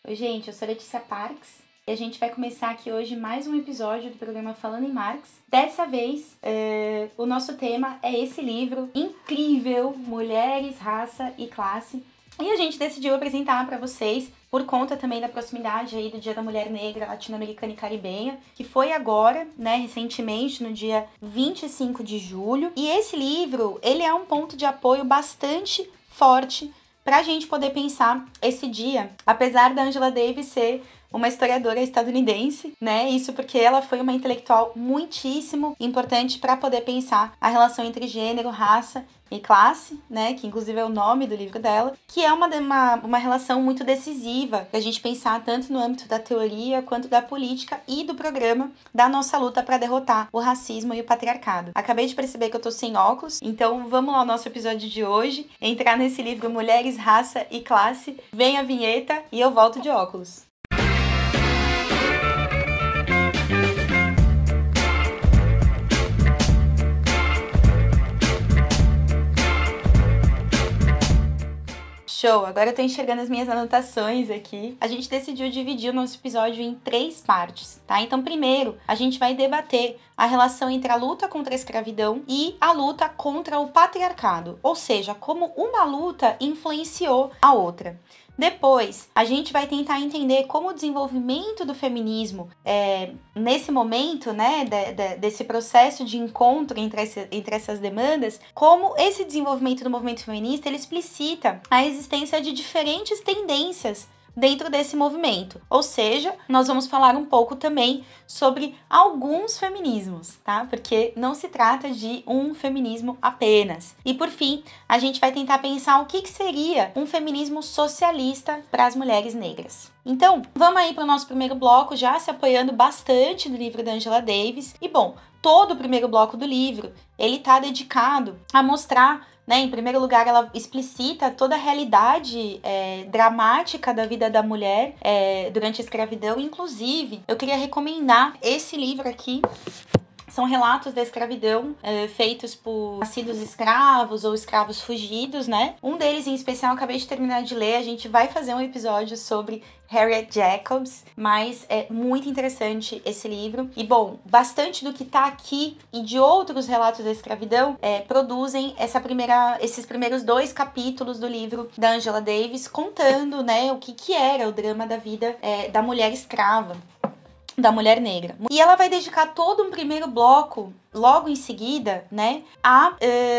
Oi, gente, eu sou a Letícia Parks e a gente vai começar aqui hoje mais um episódio do programa Falando em Marx. Dessa vez, o nosso tema é esse livro incrível, Mulheres, Raça e Classe. E a gente decidiu apresentar para vocês, por conta também da proximidade aí do Dia da Mulher Negra Latino-Americana e Caribenha, que foi agora, recentemente, no dia 25 de julho. E esse livro, ele é um ponto de apoio bastante forte para a gente poder pensar esse dia, apesar da Angela Davis ser uma historiadora estadunidense, Isso porque ela foi uma intelectual muitíssimo importante para poder pensar a relação entre gênero, raça e classe, que inclusive é o nome do livro dela, que é uma relação muito decisiva para a gente pensar tanto no âmbito da teoria quanto da política e do programa da nossa luta para derrotar o racismo e o patriarcado. Acabei de perceber que eu tô sem óculos, então vamos lá ao nosso episódio de hoje, entrar nesse livro Mulheres, Raça e Classe. Vem a vinheta e eu volto de óculos. Show! Agora eu tô enxergando as minhas anotações aqui. A gente decidiu dividir o nosso episódio em 3 partes, tá? Então, primeiro, a gente vai debater a relação entre a luta contra a escravidão e a luta contra o patriarcado, ou seja, como uma luta influenciou a outra. Depois, a gente vai tentar entender como o desenvolvimento do feminismo, nesse momento, desse processo de encontro entre essas demandas, como esse desenvolvimento do movimento feminista, ele explicita a existência de diferentes tendências dentro desse movimento. Ou seja, nós vamos falar um pouco também sobre alguns feminismos, tá? Porque não se trata de um feminismo apenas. E por fim, a gente vai tentar pensar o que seria um feminismo socialista para as mulheres negras. Então, vamos aí para o nosso primeiro bloco, já se apoiando bastante no livro da Angela Davis. E bom, todo o primeiro bloco do livro, ele tá dedicado a mostrar, em primeiro lugar, ela explicita toda a realidade dramática da vida da mulher durante a escravidão. Inclusive, eu queria recomendar esse livro aqui. São relatos da escravidão feitos por nascidos escravos ou escravos fugidos, Um deles em especial, eu acabei de terminar de ler. A gente vai fazer um episódio sobre Harriet Jacobs, mas é muito interessante esse livro. E bom, bastante do que tá aqui e de outros relatos da escravidão produzem esses primeiros 2 capítulos do livro da Angela Davis, contando, o que era o drama da vida da mulher escrava, da mulher negra. E ela vai dedicar todo um primeiro bloco, logo em seguida, a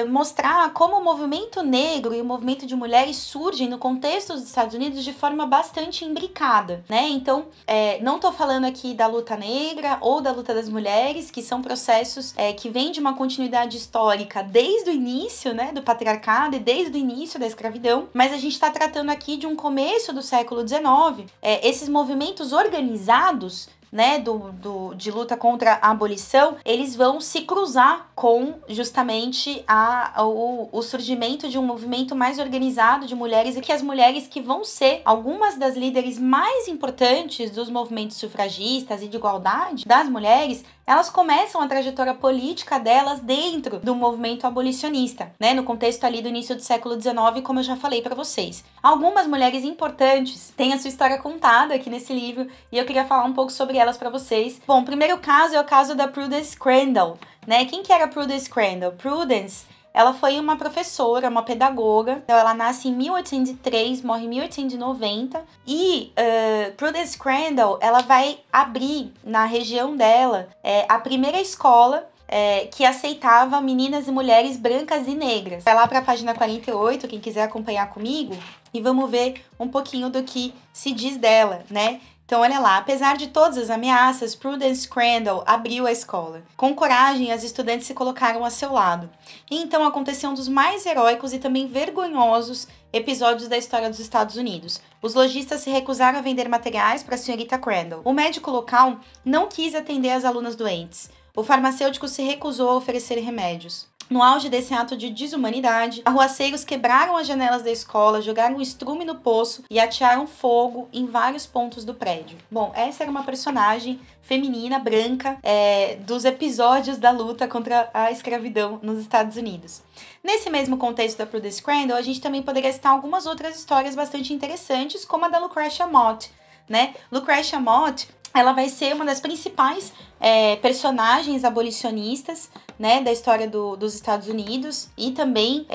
mostrar como o movimento negro e o movimento de mulheres surgem no contexto dos Estados Unidos de forma bastante imbricada, Então, não tô falando aqui da luta negra ou da luta das mulheres, que são processos que vêm de uma continuidade histórica desde o início, do patriarcado e desde o início da escravidão, mas a gente tá tratando aqui de um começo do século XIX. Esses movimentos organizados de luta contra a abolição, eles vão se cruzar com justamente o surgimento de um movimento mais organizado de mulheres, e que as mulheres que vão ser algumas das líderes mais importantes dos movimentos sufragistas e de igualdade das mulheres, elas começam a trajetória política delas dentro do movimento abolicionista, no contexto ali do início do século XIX, como eu já falei para vocês. Algumas mulheres importantes têm a sua história contada aqui nesse livro, e eu queria falar um pouco sobre elas para vocês. Bom, o primeiro caso é o caso da Prudence Crandall, Quem que era Prudence Crandall? Prudence, ela foi uma professora, uma pedagoga. Então, ela nasce em 1803, morre em 1890. E Prudence Crandall, ela vai abrir na região dela a primeira escola que aceitava meninas e mulheres brancas e negras. Vai lá para a página 48, quem quiser acompanhar comigo, e vamos ver um pouquinho do que se diz dela, Então, olha lá, apesar de todas as ameaças, Prudence Crandall abriu a escola. Com coragem, as estudantes se colocaram a seu lado. E então aconteceu um dos mais heróicos e também vergonhosos episódios da história dos Estados Unidos. Os lojistas se recusaram a vender materiais para a senhorita Crandall. O médico local não quis atender as alunas doentes. O farmacêutico se recusou a oferecer remédios. No auge desse ato de desumanidade, arruaceiros quebraram as janelas da escola, jogaram um estrume no poço e atearam fogo em vários pontos do prédio. Bom, essa era uma personagem feminina, branca, dos episódios da luta contra a escravidão nos Estados Unidos. Nesse mesmo contexto da Prudence Crandall, a gente também poderia citar algumas outras histórias bastante interessantes, como a da Lucretia Mott. né? Lucretia Mott, ela vai ser uma das principais personagens abolicionistas, né, da história dos Estados Unidos e também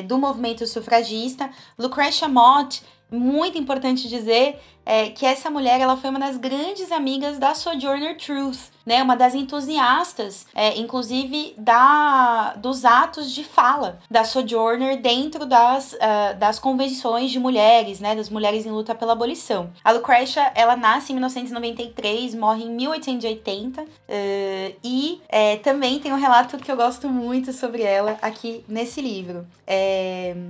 do movimento sufragista. Lucretia Mott, muito importante dizer que essa mulher ela foi uma das grandes amigas da Sojourner Truth, né, uma das entusiastas, inclusive dos atos de fala da Sojourner dentro das convenções de mulheres, né, das mulheres em luta pela abolição. A Lucretia, ela nasce em 1993, morre em 1880, e também tem um relato que eu gosto muito sobre ela aqui nesse livro.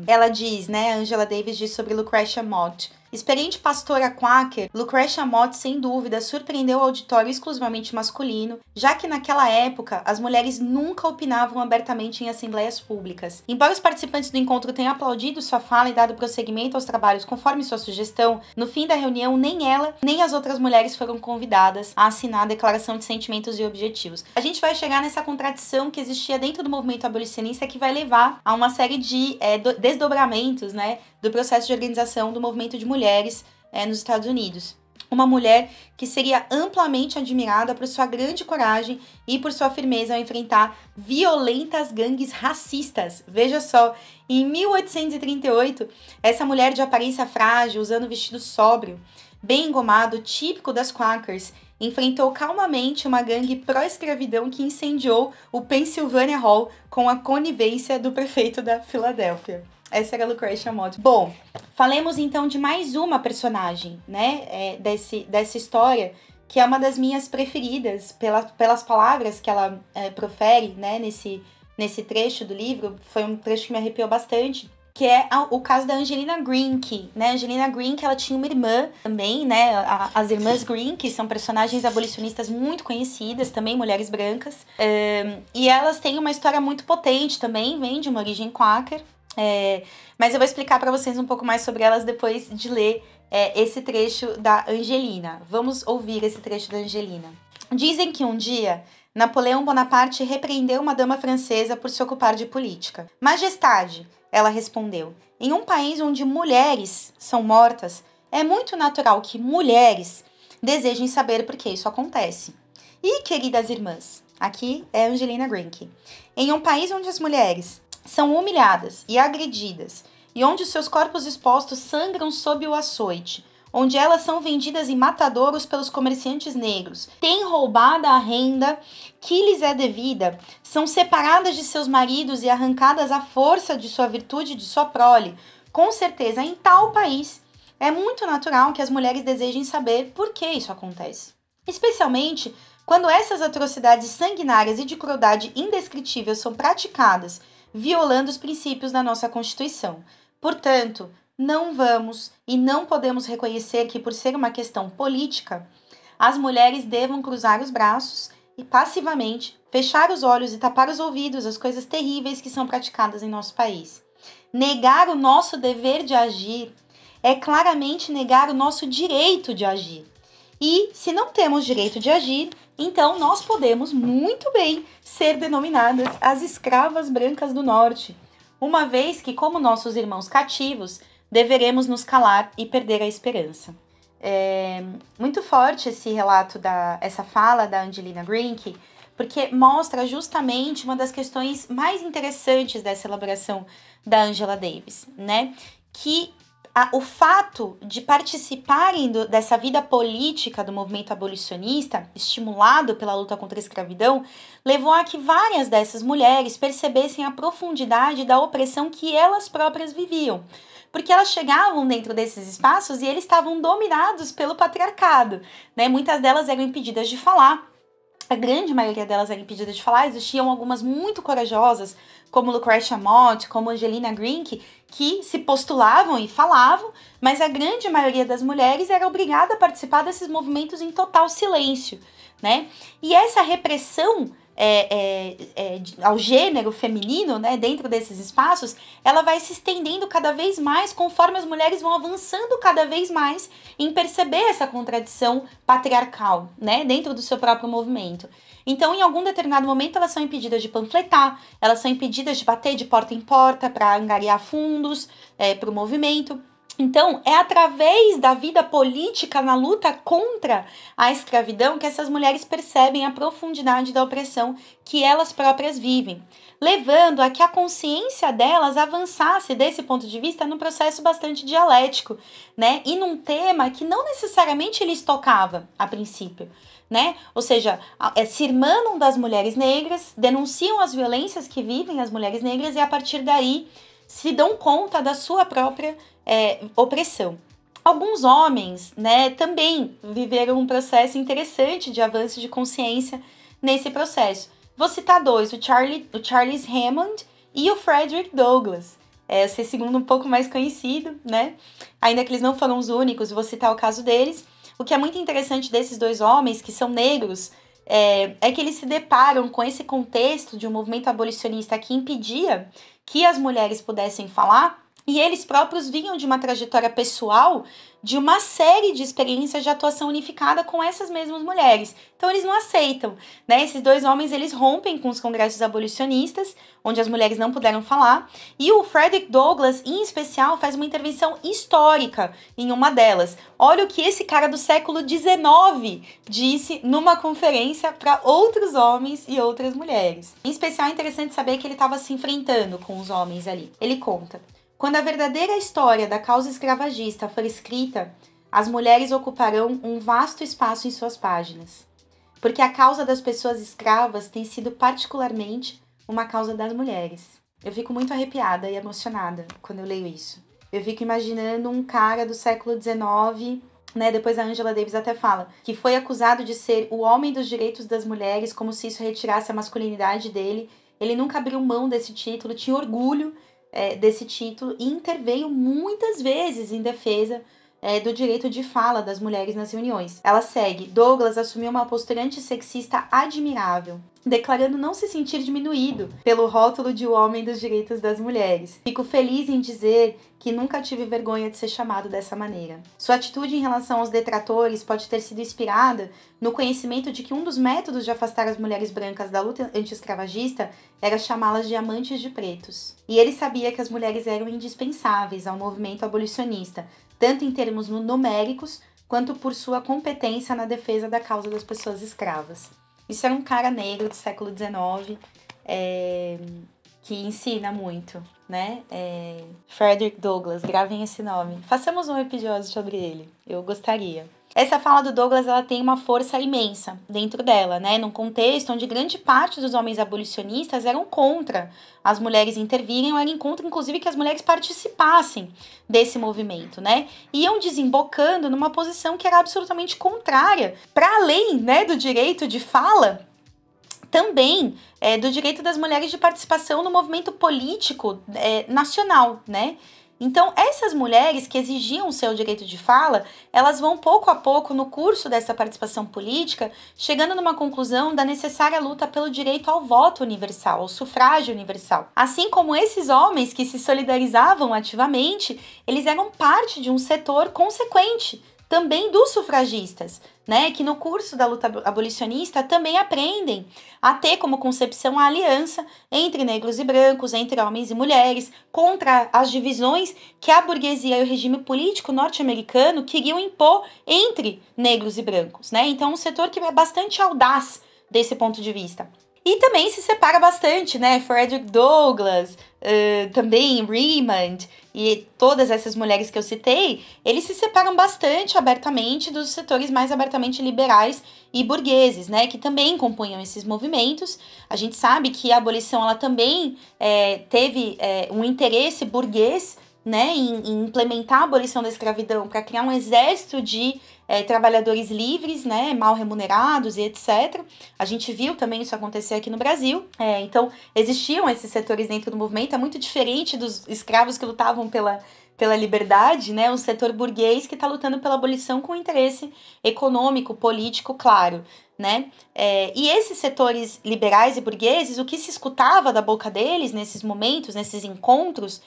Ela diz, né, Angela Davis diz sobre Lucretia Mott: experiente pastora quaker, Lucretia Mott, sem dúvida, surpreendeu o auditório exclusivamente masculino, já que naquela época as mulheres nunca opinavam abertamente em assembleias públicas. Embora os participantes do encontro tenham aplaudido sua fala e dado prosseguimento aos trabalhos conforme sua sugestão, no fim da reunião nem ela, nem as outras mulheres foram convidadas a assinar a declaração de sentimentos e objetivos. A gente vai chegar nessa contradição que existia dentro do movimento abolicionista que vai levar a uma série de desdobramentos, né, do processo de organização do movimento de mulheres nos Estados Unidos. Uma mulher que seria amplamente admirada por sua grande coragem e por sua firmeza ao enfrentar violentas gangues racistas. Veja só, em 1838, essa mulher de aparência frágil, usando vestido sóbrio, bem engomado, típico das Quakers, enfrentou calmamente uma gangue pró-escravidão que incendiou o Pennsylvania Hall com a conivência do prefeito da Filadélfia. Essa era a Lucretia Mott. Bom, falemos então de mais uma personagem, né, dessa história, que é uma das minhas preferidas, pelas palavras que ela profere, né, nesse trecho do livro. Foi um trecho que me arrepiou bastante, que é o caso da Angelina Greenke, né? Angelina Greenke, ela tinha uma irmã também, né? As irmãs Greenke são personagens abolicionistas muito conhecidas, também mulheres brancas, e elas têm uma história muito potente também, vem de uma origem quaker. Mas eu vou explicar para vocês um pouco mais sobre elas depois de ler esse trecho da Angelina. Vamos ouvir esse trecho da Angelina. Dizem que um dia Napoleão Bonaparte repreendeu uma dama francesa por se ocupar de política. Majestade, ela respondeu, em um país onde mulheres são mortas, é muito natural que mulheres desejem saber por que isso acontece. E, queridas irmãs, aqui é Angelina Greenke, em um país onde as mulheres são humilhadas e agredidas, e onde seus corpos expostos sangram sob o açoite, onde elas são vendidas em matadouros pelos comerciantes negros, têm roubada a renda que lhes é devida, são separadas de seus maridos e arrancadas à força de sua virtude e de sua prole. Com certeza, em tal país, é muito natural que as mulheres desejem saber por que isso acontece. Especialmente quando essas atrocidades sanguinárias e de crueldade indescritível são praticadas violando os princípios da nossa Constituição. Portanto, não vamos e não podemos reconhecer que, por ser uma questão política, as mulheres devam cruzar os braços e passivamente fechar os olhos e tapar os ouvidos às coisas terríveis que são praticadas em nosso país. Negar o nosso dever de agir é claramente negar o nosso direito de agir. E, se não temos direito de agir, então nós podemos muito bem ser denominadas as escravas brancas do norte, uma vez que, como nossos irmãos cativos, deveremos nos calar e perder a esperança. É muito forte esse relato, essa fala da Angelina Greenke, porque mostra justamente uma das questões mais interessantes dessa elaboração da Angela Davis, né? Que o fato de participarem dessa vida política do movimento abolicionista, estimulado pela luta contra a escravidão, levou a que várias dessas mulheres percebessem a profundidade da opressão que elas próprias viviam. Porque elas chegavam dentro desses espaços e eles estavam dominados pelo patriarcado, né? Muitas delas eram impedidas de falar. A grande maioria delas era impedida de falar. Existiam algumas muito corajosas, como Lucretia Mott, como Angelina Greenke, que se postulavam e falavam, mas a grande maioria das mulheres era obrigada a participar desses movimentos em total silêncio, né? E essa repressão ao gênero feminino, né, dentro desses espaços, ela vai se estendendo cada vez mais conforme as mulheres vão avançando cada vez mais em perceber essa contradição patriarcal, né, dentro do seu próprio movimento. Então, em algum determinado momento, elas são impedidas de panfletar, elas são impedidas de bater de porta em porta para angariar fundos para o movimento. Então, é através da vida política na luta contra a escravidão que essas mulheres percebem a profundidade da opressão que elas próprias vivem, levando a que a consciência delas avançasse desse ponto de vista num processo bastante dialético, né? E num tema que não necessariamente lhes tocava a princípio, né? Ou seja, se irmanam das mulheres negras, denunciam as violências que vivem as mulheres negras e a partir daí se dão conta da sua própria opressão. Alguns homens, né, também viveram um processo interessante de avanço de consciência nesse processo. Vou citar dois, o Charles Hammond e o Frederick Douglass. Esse segundo um pouco mais conhecido, né? Ainda que eles não foram os únicos, vou citar o caso deles. O que é muito interessante desses dois homens, que são negros, é que eles se deparam com esse contexto de um movimento abolicionista que impedia que as mulheres pudessem falar, e eles próprios vinham de uma trajetória pessoal de uma série de experiências de atuação unificada com essas mesmas mulheres. Então eles não aceitam, né? Esses dois homens, eles rompem com os congressos abolicionistas, onde as mulheres não puderam falar, e o Frederick Douglass, em especial, faz uma intervenção histórica em uma delas. Olha o que esse cara do século XIX disse numa conferência para outros homens e outras mulheres. Em especial, é interessante saber que ele estava se enfrentando com os homens ali. Ele conta: quando a verdadeira história da causa escravagista for escrita, as mulheres ocuparão um vasto espaço em suas páginas, porque a causa das pessoas escravas tem sido particularmente uma causa das mulheres. Eu fico muito arrepiada e emocionada quando eu leio isso. Eu fico imaginando um cara do século XIX, né? Depois a Angela Davis até fala que foi acusado de ser o homem dos direitos das mulheres, como se isso retirasse a masculinidade dele. Ele nunca abriu mão desse título, tinha orgulho desse título e interveio muitas vezes em defesa do direito de fala das mulheres nas reuniões. Ela segue: Douglass assumiu uma postura antissexista admirável, declarando não se sentir diminuído pelo rótulo de o homem dos direitos das mulheres. Fico feliz em dizer que nunca tive vergonha de ser chamado dessa maneira. Sua atitude em relação aos detratores pode ter sido inspirada no conhecimento de que um dos métodos de afastar as mulheres brancas da luta anti-escravagista era chamá-las de amantes de pretos. E ele sabia que as mulheres eram indispensáveis ao movimento abolicionista, tanto em termos numéricos, quanto por sua competência na defesa da causa das pessoas escravas. Isso era um cara negro do século XIX, que ensina muito, né? Frederick Douglass, gravem esse nome. Façamos um episódio sobre ele, eu gostaria. Essa fala do Douglass, ela tem uma força imensa dentro dela, né? Num contexto onde grande parte dos homens abolicionistas eram contra as mulheres intervirem, ou eram contra, inclusive, que as mulheres participassem desse movimento, né? Iam desembocando numa posição que era absolutamente contrária, para além, né, do direito de fala, também do direito das mulheres de participação no movimento político nacional, né? Então, essas mulheres que exigiam o seu direito de fala, elas vão pouco a pouco, no curso dessa participação política, chegando numa conclusão da necessária luta pelo direito ao voto universal, ao sufrágio universal. Assim como esses homens que se solidarizavam ativamente, eles eram parte de um setor consequente também dos sufragistas, né, que no curso da luta abolicionista também aprendem a ter como concepção a aliança entre negros e brancos, entre homens e mulheres, contra as divisões que a burguesia e o regime político norte-americano queriam impor entre negros e brancos, né? Então, um setor que é bastante audaz desse ponto de vista. E também se separa bastante, né? Frederick Douglass, também Raymond e todas essas mulheres que eu citei, eles se separam bastante abertamente dos setores mais abertamente liberais e burgueses, né? Que também compunham esses movimentos. A gente sabe que a abolição, ela também teve um interesse burguês, né, em implementar a abolição da escravidão para criar um exército de trabalhadores livres, né, mal remunerados e etc. A gente viu também isso acontecer aqui no Brasil. Então, existiam esses setores dentro do movimento, é muito diferente dos escravos que lutavam pela liberdade, né, um setor burguês que está lutando pela abolição com interesse econômico, político, claro, né? E esses setores liberais e burgueses, o que se escutava da boca deles nesses momentos, nesses encontros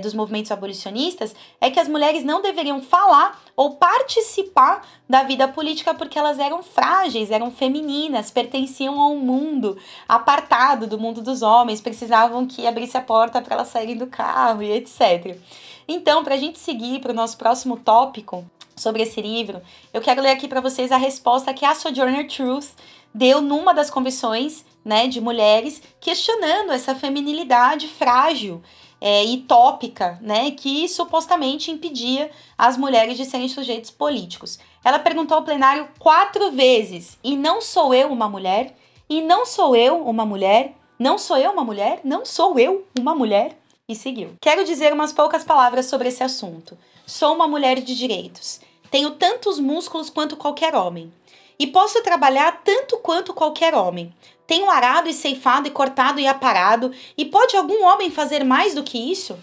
dos movimentos abolicionistas, é que as mulheres não deveriam falar ou participar da vida política porque elas eram frágeis, eram femininas, pertenciam a um mundo apartado do mundo dos homens, precisavam que abrisse a porta para elas saírem do carro e etc. Então, para a gente seguir para o nosso próximo tópico sobre esse livro, eu quero ler aqui para vocês a resposta que a Sojourner Truth deu numa das convenções, né, de mulheres, questionando essa feminilidade frágil e tópica, né, que supostamente impedia as mulheres de serem sujeitos políticos. Ela perguntou ao plenário 4 vezes: e não sou eu uma mulher? E não sou eu uma mulher? Não sou eu uma mulher? Não sou eu uma mulher? E seguiu. Quero dizer umas poucas palavras sobre esse assunto. Sou uma mulher de direitos. Tenho tantos músculos quanto qualquer homem. E posso trabalhar tanto quanto qualquer homem. Tenho arado e ceifado e cortado e aparado. E pode algum homem fazer mais do que isso?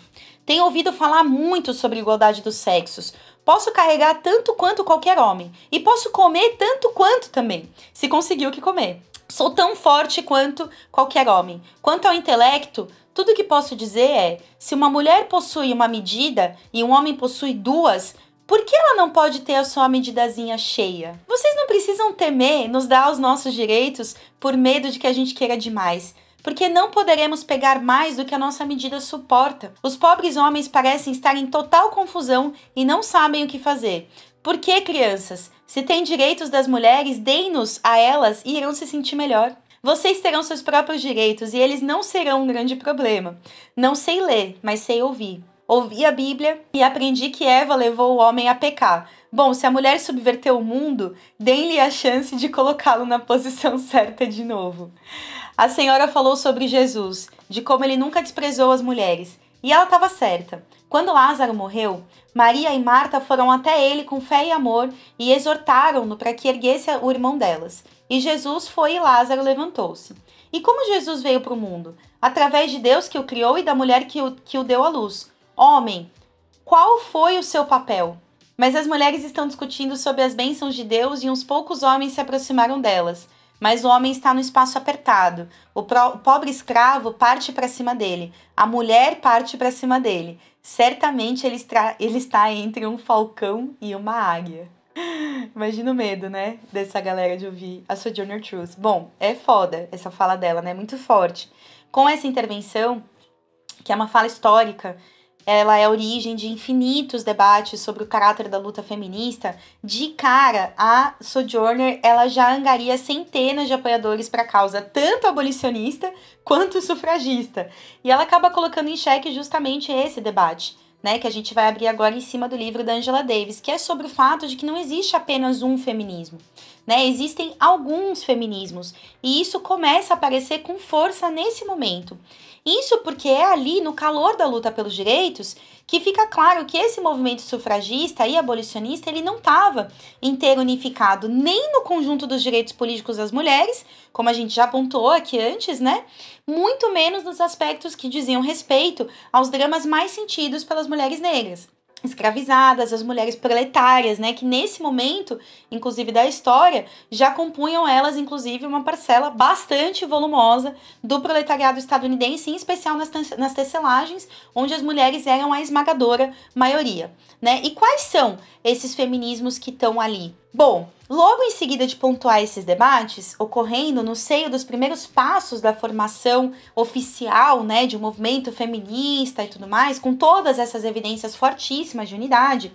Tenho ouvido falar muito sobre igualdade dos sexos. Posso carregar tanto quanto qualquer homem. E posso comer tanto quanto também, se conseguir o que comer. Sou tão forte quanto qualquer homem. Quanto ao intelecto, tudo que posso dizer é: se uma mulher possui uma medida e um homem possui 2, por que ela não pode ter a sua medidazinha cheia? Vocês não precisam temer nos dar os nossos direitos por medo de que a gente queira demais, porque não poderemos pegar mais do que a nossa medida suporta. Os pobres homens parecem estar em total confusão e não sabem o que fazer. Por que, crianças? Se têm direitos das mulheres, deem-nos a elas e irão se sentir melhor. Vocês terão seus próprios direitos e eles não serão um grande problema. Não sei ler, mas sei ouvir. Ouvi a Bíblia e aprendi que Eva levou o homem a pecar. Bom, se a mulher subverteu o mundo, deem-lhe a chance de colocá-lo na posição certa de novo. A senhora falou sobre Jesus, de como ele nunca desprezou as mulheres. E ela estava certa. Quando Lázaro morreu, Maria e Marta foram até ele com fé e amor e exortaram-no para que erguesse o irmão delas. E Jesus foi e Lázaro levantou-se. E como Jesus veio para o mundo? Através de Deus que o criou e da mulher que o deu à luz. Homem, qual foi o seu papel? Mas as mulheres estão discutindo sobre as bênçãos de Deus e uns poucos homens se aproximaram delas. Mas o homem está no espaço apertado. O pobre escravo parte para cima dele. A mulher parte para cima dele. Certamente ele está entre um falcão e uma águia. Imagina o medo, né? Dessa galera de ouvir a Sojourner Truth. Bom, é foda essa fala dela, né? Muito forte. Com essa intervenção, que é uma fala histórica, ela é a origem de infinitos debates sobre o caráter da luta feminista. De cara, a Sojourner, ela já angaria centenas de apoiadores para a causa, tanto abolicionista quanto sufragista. E ela acaba colocando em xeque justamente esse debate, né, que a gente vai abrir agora em cima do livro da Angela Davis, que é sobre o fato de que não existe apenas um feminismo, né? Existem alguns feminismos, e isso começa a aparecer com força nesse momento. Isso porque é ali, no calor da luta pelos direitos, que fica claro que esse movimento sufragista e abolicionista, ele não estava inteiro unificado nem no conjunto dos direitos políticos das mulheres, como a gente já apontou aqui antes, né? Muito menos nos aspectos que diziam respeito aos dramas mais sentidos pelas mulheres negras escravizadas, as mulheres proletárias, né, que nesse momento, inclusive da história, já compunham elas, inclusive, uma parcela bastante volumosa do proletariado estadunidense, em especial nas tecelagens, onde as mulheres eram a esmagadora maioria, né? E quais são esses feminismos que estão ali? Bom, logo em seguida de pontuar esses debates, ocorrendo no seio dos primeiros passos da formação oficial, né, de um movimento feminista e tudo mais, com todas essas evidências fortíssimas de unidade,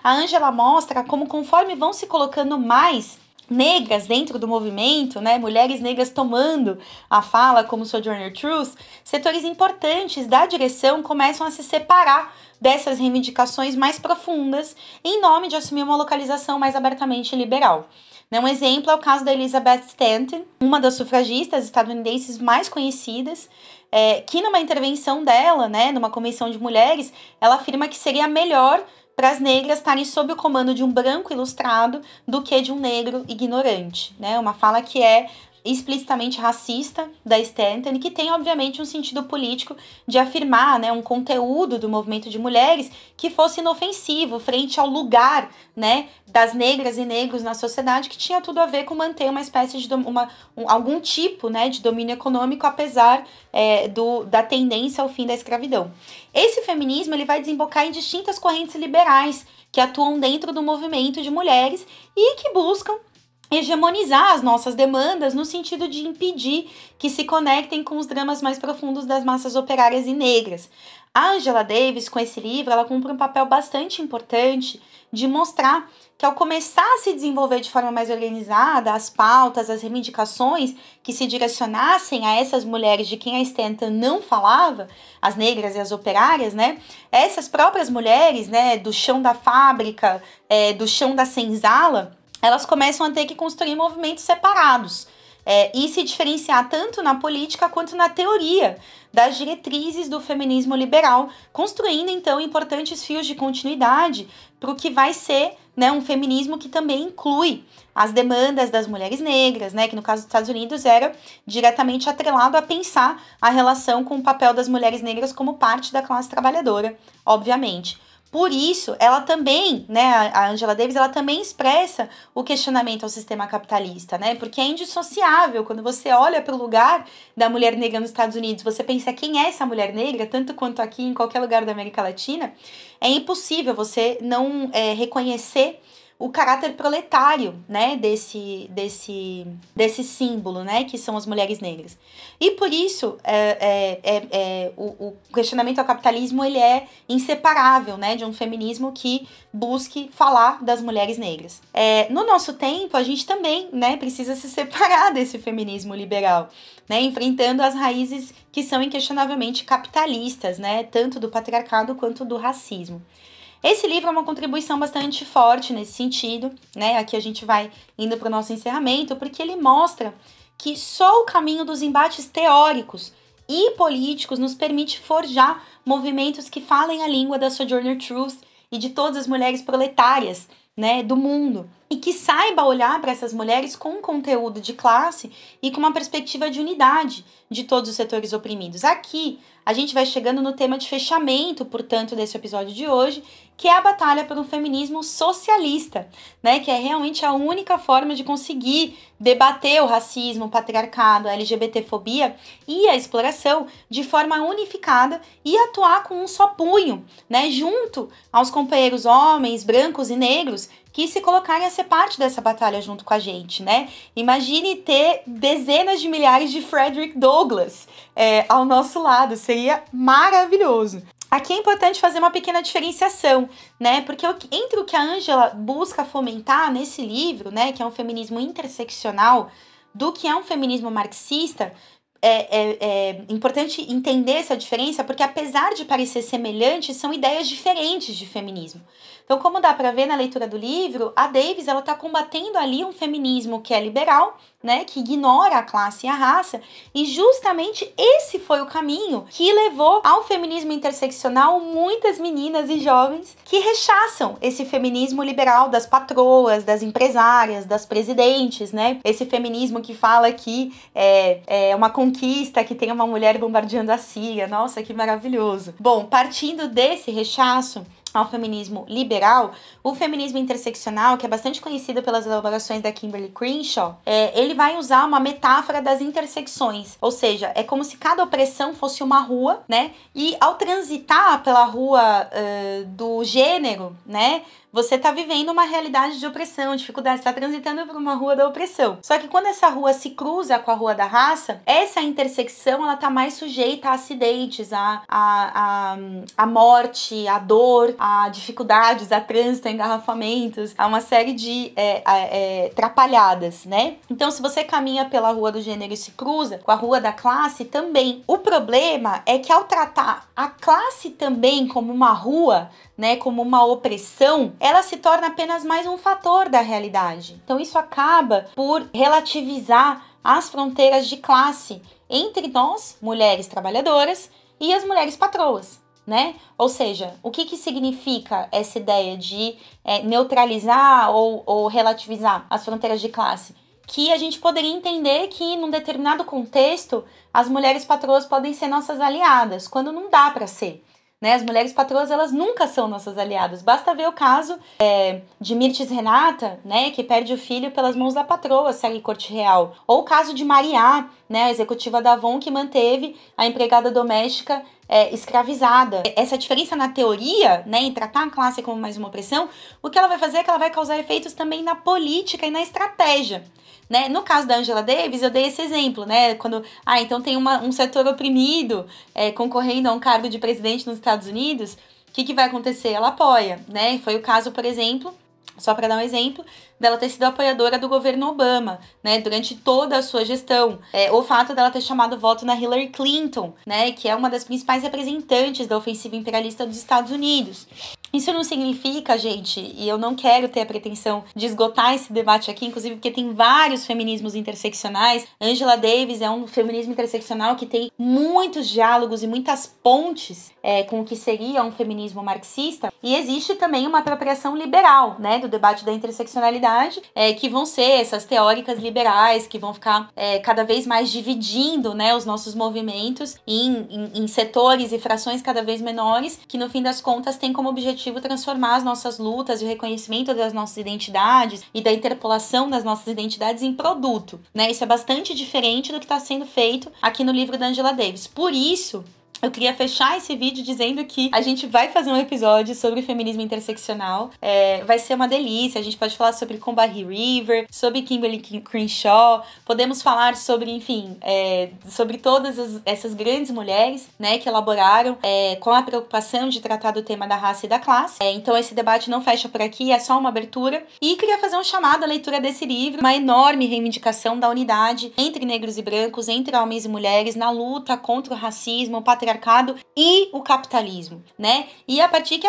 a Angela mostra como, conforme vão se colocando mais negras dentro do movimento, né, mulheres negras tomando a fala como Sojourner Truth, setores importantes da direção começam a se separar dessas reivindicações mais profundas em nome de assumir uma localização mais abertamente liberal. Um exemplo é o caso da Elizabeth Stanton, uma das sufragistas estadunidenses mais conhecidas, que numa intervenção dela, né, numa comissão de mulheres, ela afirma que seria melhor para as negras estarem sob o comando de um branco ilustrado do que de um negro ignorante, né? Uma fala que é explicitamente racista da Stanton, que tem, obviamente, um sentido político de afirmar, né, um conteúdo do movimento de mulheres que fosse inofensivo frente ao lugar, né, das negras e negros na sociedade, que tinha tudo a ver com manter uma espécie de algum tipo, né, de domínio econômico, apesar da tendência ao fim da escravidão. Esse feminismo ele vai desembocar em distintas correntes liberais que atuam dentro do movimento de mulheres e que buscam hegemonizar as nossas demandas no sentido de impedir que se conectem com os dramas mais profundos das massas operárias e negras. A Angela Davis, com esse livro, ela cumpre um papel bastante importante de mostrar que ao começar a se desenvolver de forma mais organizada, as pautas, as reivindicações que se direcionassem a essas mulheres de quem a Stanton não falava, as negras e as operárias, né? Essas próprias mulheres, né, do chão da fábrica, do chão da senzala, elas começam a ter que construir movimentos separados. E se diferenciar tanto na política quanto na teoria das diretrizes do feminismo liberal, construindo então importantes fios de continuidade para o que vai ser, né, um feminismo que também inclui as demandas das mulheres negras, né, que no caso dos Estados Unidos era diretamente atrelado a pensar a relação com o papel das mulheres negras como parte da classe trabalhadora, obviamente. Por isso, ela também, né, a Angela Davis, ela também expressa o questionamento ao sistema capitalista, né, porque é indissociável. Quando você olha para o lugar da mulher negra nos Estados Unidos, você pensa quem é essa mulher negra, tanto quanto aqui em qualquer lugar da América Latina, é impossível você não reconhecer o caráter proletário, né, desse símbolo, né, que são as mulheres negras. E por isso, o questionamento ao capitalismo, ele é inseparável, né, de um feminismo que busque falar das mulheres negras. No nosso tempo, a gente também, né, precisa se separar desse feminismo liberal, né, enfrentando as raízes que são inquestionavelmente capitalistas, né, tanto do patriarcado quanto do racismo. Esse livro é uma contribuição bastante forte nesse sentido, né? Aqui a gente vai indo para o nosso encerramento, porque ele mostra que só o caminho dos embates teóricos e políticos nos permite forjar movimentos que falem a língua da Sojourner Truth e de todas as mulheres proletárias, né, do mundo, e que saiba olhar para essas mulheres com um conteúdo de classe e com uma perspectiva de unidade de todos os setores oprimidos. Aqui, a gente vai chegando no tema de fechamento, portanto, desse episódio de hoje, que é a batalha por um feminismo socialista, né, que é realmente a única forma de conseguir debater o racismo, o patriarcado, a LGBTfobia e a exploração de forma unificada e atuar com um só punho, né, junto aos companheiros homens, brancos e negros que se colocarem a ser parte dessa batalha junto com a gente, né? Imagine ter dezenas de milhares de Frederick Douglass ao nosso lado, seria maravilhoso. Aqui é importante fazer uma pequena diferenciação, né? Porque entre o que a Angela busca fomentar nesse livro, né, que é um feminismo interseccional, do que é um feminismo marxista, é importante entender essa diferença, porque apesar de parecer semelhantes, são ideias diferentes de feminismo. Então, como dá para ver na leitura do livro, a Davis ela está combatendo ali um feminismo que é liberal, né, que ignora a classe e a raça, e justamente esse foi o caminho que levou ao feminismo interseccional muitas meninas e jovens que rechaçam esse feminismo liberal das patroas, das empresárias, das presidentes, né, esse feminismo que fala que é uma conquista que tem uma mulher bombardeando a Síria. Nossa, que maravilhoso. Bom, partindo desse rechaço ao feminismo liberal, o feminismo interseccional, que é bastante conhecido pelas elaborações da Kimberly Crenshaw, ele vai usar uma metáfora das intersecções, ou seja, é como se cada opressão fosse uma rua, né, e ao transitar pela rua do gênero, né, você tá vivendo uma realidade de opressão, dificuldade, você tá transitando por uma rua da opressão. Só que quando essa rua se cruza com a rua da raça, essa intersecção, ela tá mais sujeita a acidentes, a morte, a dor, a dificuldades, a trânsito, a engarrafamentos, a uma série de atrapalhadas, né? Então, se você caminha pela rua do gênero e se cruza com a rua da classe, também. O problema é que ao tratar a classe também como uma rua, né, como uma opressão, ela se torna apenas mais um fator da realidade. Então isso acaba por relativizar as fronteiras de classe entre nós, mulheres trabalhadoras, e as mulheres patroas, né? Ou seja, o que significa essa ideia de neutralizar ou relativizar as fronteiras de classe? Que a gente poderia entender que, num determinado contexto, as mulheres patroas podem ser nossas aliadas, quando não dá para ser. Né, as mulheres patroas, elas nunca são nossas aliadas. Basta ver o caso de Mirtes Renata, né, que perde o filho pelas mãos da patroa, segue corte real. Ou o caso de Mariá, né, a executiva da Avon, que manteve a empregada doméstica escravizada. Essa diferença na teoria, né, em tratar a classe como mais uma opressão, o que ela vai fazer é que ela vai causar efeitos também na política e na estratégia. né? No caso da Angela Davis, eu dei esse exemplo, né? Quando, então tem um setor oprimido concorrendo a um cargo de presidente nos Estados Unidos, o que vai acontecer? Ela apoia, né? Foi o caso, por exemplo, só para dar um exemplo, dela ter sido apoiadora do governo Obama, né, durante toda a sua gestão. O fato dela ter chamado voto na Hillary Clinton, né, que é uma das principais representantes da ofensiva imperialista dos Estados Unidos. Isso não significa, gente, e eu não quero ter a pretensão de esgotar esse debate aqui, inclusive porque tem vários feminismos interseccionais. Angela Davis é um feminismo interseccional que tem muitos diálogos e muitas pontes com o que seria um feminismo marxista. E existe também uma apropriação liberal, né, do debate da interseccionalidade, que vão ser essas teóricas liberais que vão ficar cada vez mais dividindo, né, os nossos movimentos em setores e frações cada vez menores, que no fim das contas tem como objetivo transformar as nossas lutas e o reconhecimento das nossas identidades e da interpolação das nossas identidades em produto, né? Isso é bastante diferente do que está sendo feito aqui no livro da Angela Davis. Por isso, eu queria fechar esse vídeo dizendo que a gente vai fazer um episódio sobre feminismo interseccional. Vai ser uma delícia. A gente pode falar sobre Combahee River, sobre Kimberly Crenshaw. Podemos falar sobre, enfim, sobre todas essas grandes mulheres, né, que elaboraram com a preocupação de tratar do tema da raça e da classe. Então esse debate não fecha por aqui, é só uma abertura. E queria fazer um chamado à leitura desse livro, uma enorme reivindicação da unidade entre negros e brancos, entre homens e mulheres, na luta contra o racismo, o patriarcado e o capitalismo, né? E a partir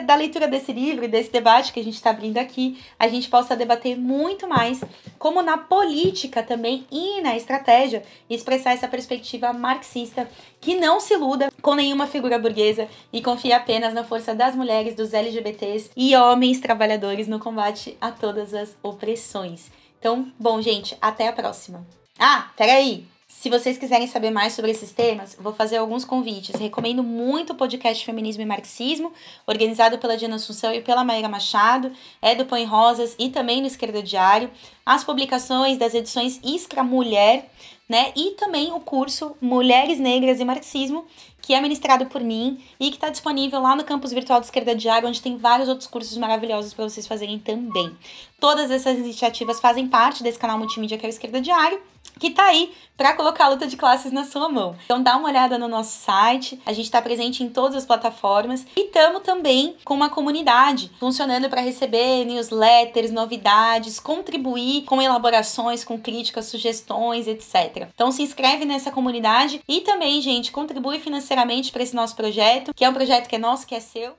da leitura desse livro e desse debate que a gente está abrindo aqui, a gente possa debater muito mais como na política também e na estratégia expressar essa perspectiva marxista que não se iluda com nenhuma figura burguesa e confia apenas na força das mulheres, dos LGBTs e homens trabalhadores no combate a todas as opressões. Então, bom, gente, até a próxima. Peraí! Se vocês quiserem saber mais sobre esses temas, vou fazer alguns convites. Recomendo muito o podcast Feminismo e Marxismo, organizado pela Diana Assunção e pela Maíra Machado, do Põe Rosas e também no Esquerda Diário. As publicações das edições Iskra Mulher, né? E também o curso Mulheres Negras e Marxismo, que é ministrado por mim e que está disponível lá no campus virtual do Esquerda Diário, onde tem vários outros cursos maravilhosos para vocês fazerem também. Todas essas iniciativas fazem parte desse canal multimídia que é o Esquerda Diário, que tá aí para colocar a luta de classes na sua mão. Então dá uma olhada no nosso site, a gente está presente em todas as plataformas e estamos também com uma comunidade funcionando para receber newsletters, novidades, contribuir com elaborações, com críticas, sugestões, etc. Então se inscreve nessa comunidade e também, gente, contribui financeiramente para esse nosso projeto, que é um projeto que é nosso, que é seu.